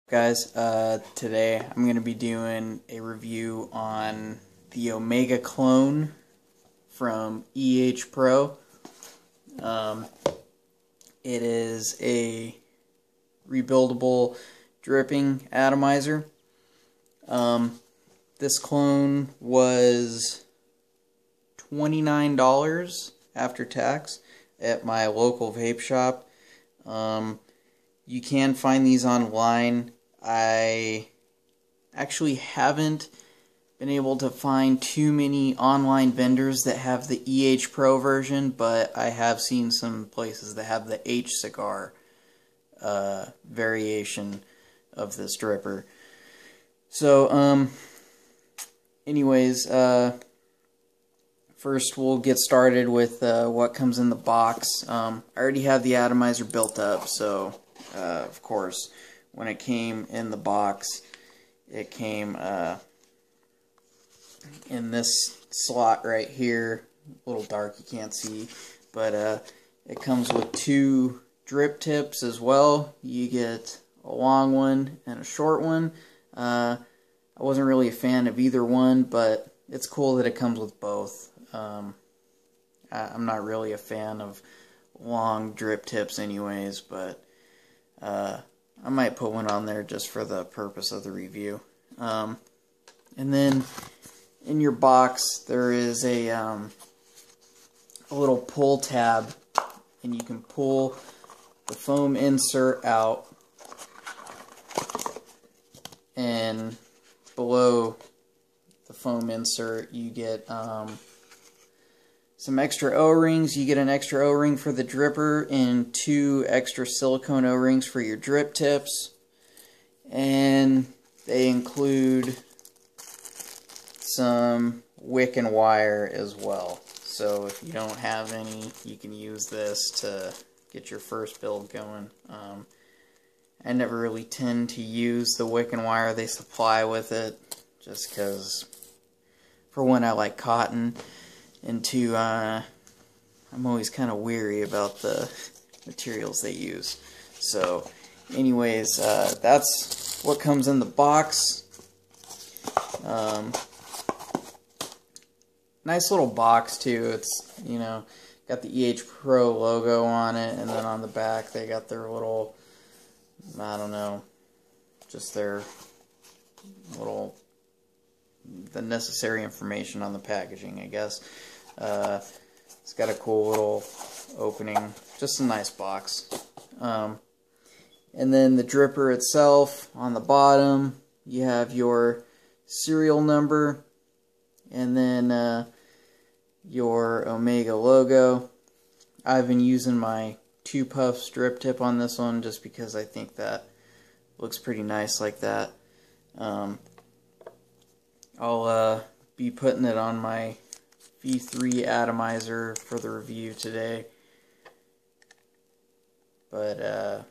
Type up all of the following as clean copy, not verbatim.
Guys, today I'm going to be doing a review on the Omega clone from EHPRO. It is a rebuildable dripping atomizer. This clone was $29 after tax at my local vape shop. You can find these online. I actually haven't been able to find too many online vendors that have the EHPRO version, but I have seen some places that have the H cigar variation of this dripper. So, anyways, first we'll get started with what comes in the box. I already have the atomizer built up, so of course, when it came in the box, it came in this slot right here. A little dark, you can't see, but it comes with two drip tips as well. You get a long one and a short one. I wasn't really a fan of either one, but it's cool that it comes with both. I'm not really a fan of long drip tips anyways, but I might put one on there just for the purpose of the review. And then in your box there is a little pull tab, and you can pull the foam insert out, and below the foam insert you get some extra O-rings. You get an extra O-ring for the dripper and two extra silicone O-rings for your drip tips. And they include some wick and wire as well. So if you don't have any, you can use this to get your first build going. I never really tend to use the wick and wire they supply with it, just because, for one, I like cotton, and two, I'm always kind of weary about the materials they use. So, anyways, that's what comes in the box. Nice little box too. It's, you know, got the EHPRO logo on it, and then on the back they got their little, I don't know, just their little, the necessary information on the packaging, I guess. It's got a cool little opening, just a nice box. And then the dripper itself, on the bottom you have your serial number, and then your Omega logo. I've been using my 2 puffs drip tip on this one just because I think that looks pretty nice like that. I'll be putting it on my V3 atomizer for the review today, but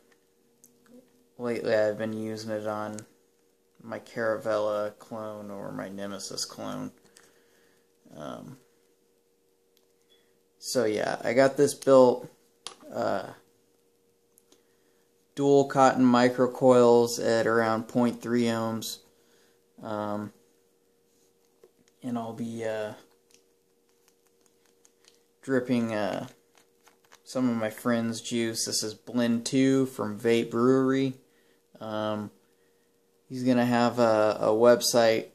lately I've been using it on my Caravella clone or my Nemesis clone. So yeah, I got this built, dual cotton microcoils at around 0.3 ohms. And I'll be dripping some of my friend's juice. This is Blend 2 from Vape Brewery. He's going to have a website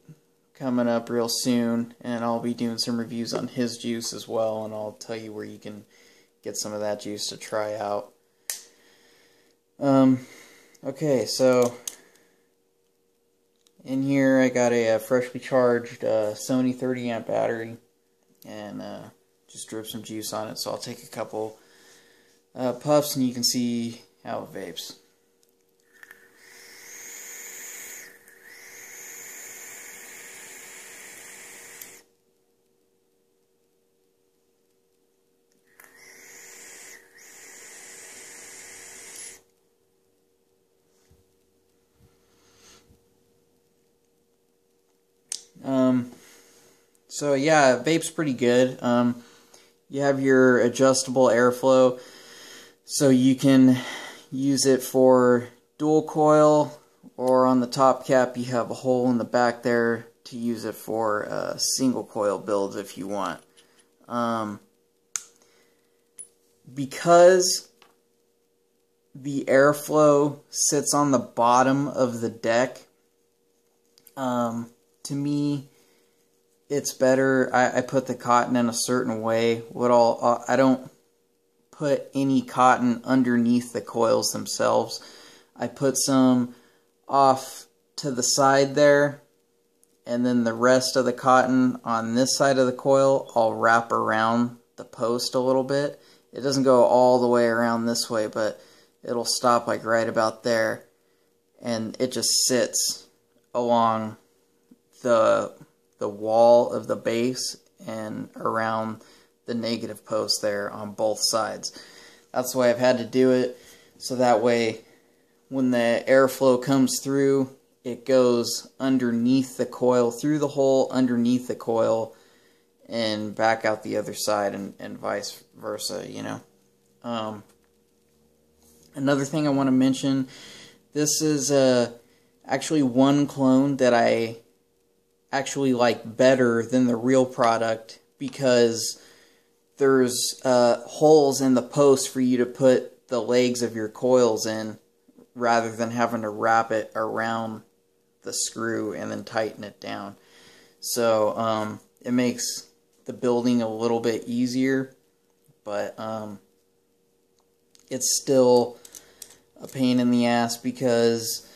coming up real soon, and I'll be doing some reviews on his juice as well, and I'll tell you where you can get some of that juice to try out. Okay, so in here I got a freshly charged Sony 30 amp battery, and just drip some juice on it. So I'll take a couple puffs and you can see how it vapes. So yeah, vape's pretty good. You have your adjustable airflow, so you can use it for dual coil or on the top cap you have a hole in the back there to use it for single coil builds if you want. Because the airflow sits on the bottom of the deck, to me it's better. I put the cotton in a certain way. I don't put any cotton underneath the coils themselves. I put some off to the side there, and then the rest of the cotton on this side of the coil I'll wrap around the post a little bit. It doesn't go all the way around this way, but it'll stop like right about there, and it just sits along the wall of the base and around the negative post there on both sides. That's the way I've had to do it, so that way when the airflow comes through, it goes underneath the coil, through the hole underneath the coil, and back out the other side, and vice versa, you know. Another thing I want to mention, this is actually one clone that I actually like better than the real product, because there's holes in the post for you to put the legs of your coils in, rather than having to wrap it around the screw and then tighten it down. So it makes the building a little bit easier, but it's still a pain in the ass because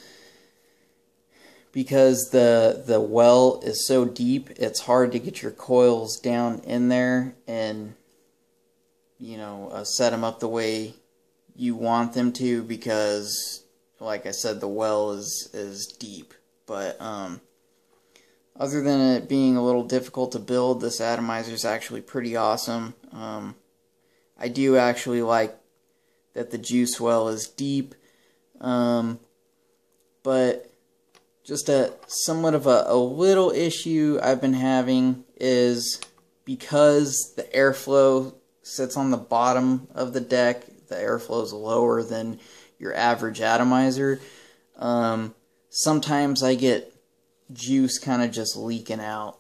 the well is so deep. It's hard to get your coils down in there and, you know, set them up the way you want them to, because like I said, the well is deep. But other than it being a little difficult to build, this atomizer is actually pretty awesome. I do actually like that the juice well is deep, but just somewhat of a little issue I've been having is because the airflow sits on the bottom of the deck, the airflow is lower than your average atomizer. Sometimes I get juice kind of just leaking out.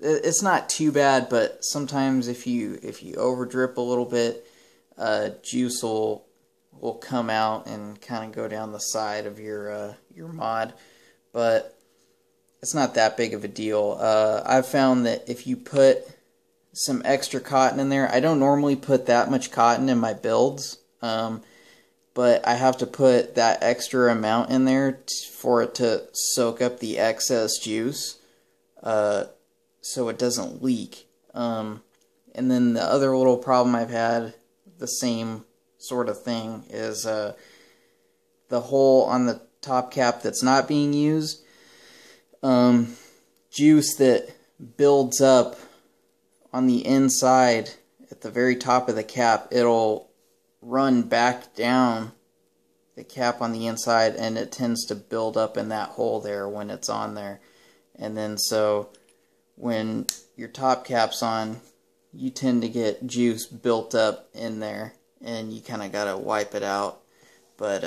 It's not too bad, but sometimes if you over drip a little bit, juice will come out and kind of go down the side of your mod. But it's not that big of a deal. I've found that if you put some extra cotton in there, I don't normally put that much cotton in my builds, but I have to put that extra amount in there for it to soak up the excess juice, so it doesn't leak. And then the other little problem I've had, the same sort of thing, is the hole on the top cap that's not being used. Juice that builds up on the inside at the very top of the cap, it'll run back down the cap on the inside, and it tends to build up in that hole there when it's on there. And then so when your top cap's on, you tend to get juice built up in there, and you kind of got to wipe it out. But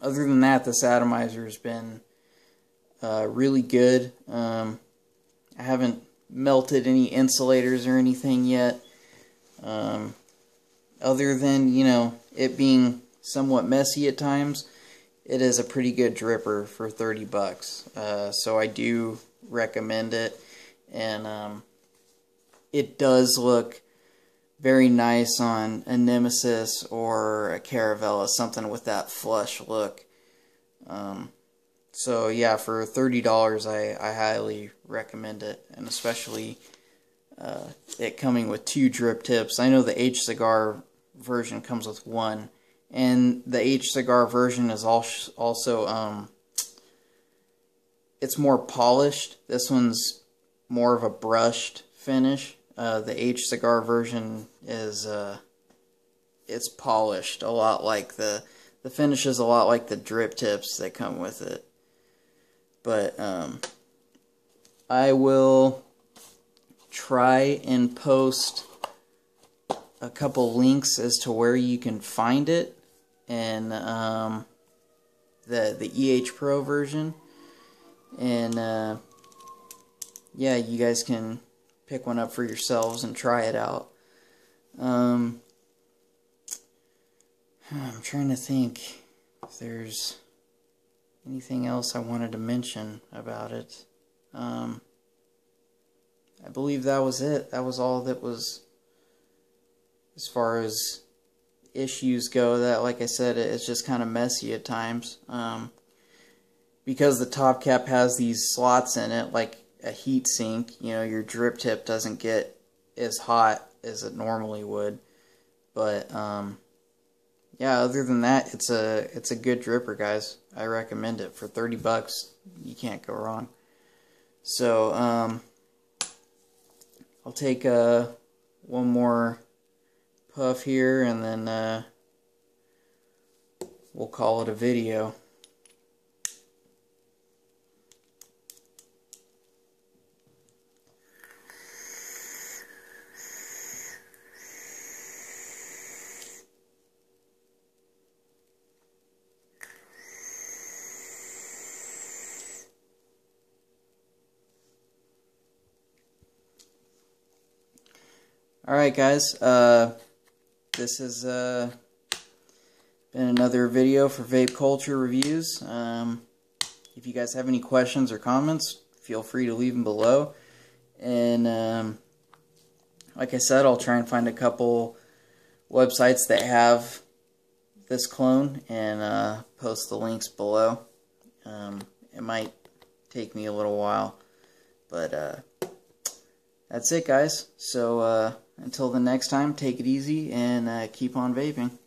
other than that, this atomizer has been really good. I haven't melted any insulators or anything yet. Other than, you know, it being somewhat messy at times, it is a pretty good dripper for 30 bucks. So I do recommend it, and it does look very nice on a Nemesis or a Caravella, something with that flush look. So yeah, for $30 I highly recommend it, and especially it coming with 2 drip tips. I know the H cigar version comes with 1, and the H cigar version is also it's more polished. This one's more of a brushed finish. The H cigar version is it's polished a lot, like the finish is a lot like the drip tips that come with it. But I will try and post a couple links as to where you can find it, and the EHPRO version, and yeah, you guys can pick one up for yourselves and try it out. I'm trying to think if there's anything else I wanted to mention about it. I believe that was it. That was all that was, as far as issues go. That, like I said, it's just kind of messy at times. Because the top cap has these slots in it, like a heat sink, you know, your drip tip doesn't get as hot as it normally would. But yeah, other than that, it's a good dripper, guys. I recommend it. For 30 bucks, you can't go wrong. So I'll take one more puff here, and then we'll call it a video. Alright guys, this has been another video for Vape Culture Reviews. If you guys have any questions or comments, feel free to leave them below. And like I said, I'll try and find a couple websites that have this clone and post the links below. It might take me a little while, but that's it, guys. So until the next time, take it easy and keep on vaping.